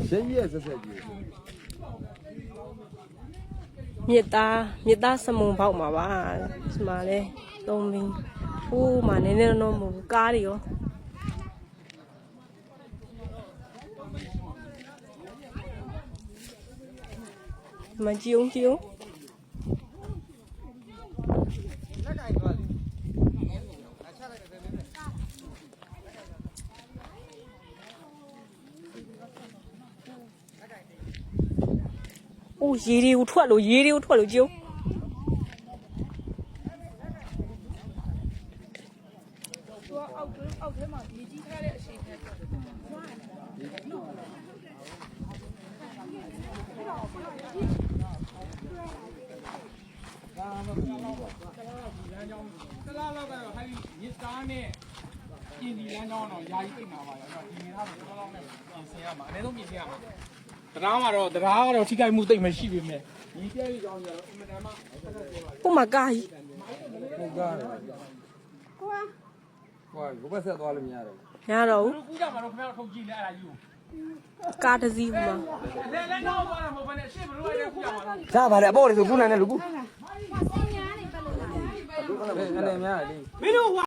谁也是设计。မြစ်သားစမုံပေါက်မှာပါဒီမှာလဲသုံးမင်းဟိုးမှာနည်းနည်းတော့မဟုတ်ဘူးကားတွေရောမကြည့်အောင်အိုးရေတွေကိုထွက်လို့ကြည့်အောင်အောက်ထဲမှာမြေကြီးထားတဲ့အချိန်နဲ့တလားလောက်ကတော့ဟိုင်းရစ်သားနဲ့ပြင်ဒီလမ်းကြောင်းတော့ယာယီပြင်မှာပါရောဒီနေသားကိုတော်တော်နဲ့ပြင်ဆင်ရမှာအနည်းဆုံးပြင်ဆင်ရမှာတရားကတော့ထိခိုက်မှုတိတ်မရှိပေမဲ့ဒီပြည့်ရကြောင်းကြတော့အင်မတန်မှဟိုမှာကားကြီးဟုတ်ကားဟိုဘက်ဆက်သွားလို့မရတော့ရတော့ဘူးကူးကြမှာတော့ခင်ဗျားတို့ထုတ်ကြည့်လဲအဲ့ဒါယူကားတစ်စီးဟိုမှာလဲတော့ပါတော့မဟုတ်ဘဲနဲ့ရှေ့ဘလို့ရဲကူးကြမှာစားပါလေအပေါ်လေဆိုခုနိုင်တယ်လူကူဆင်းညာနေပတ်လို့လာအဲ့နဲ့များလေမင်းတို့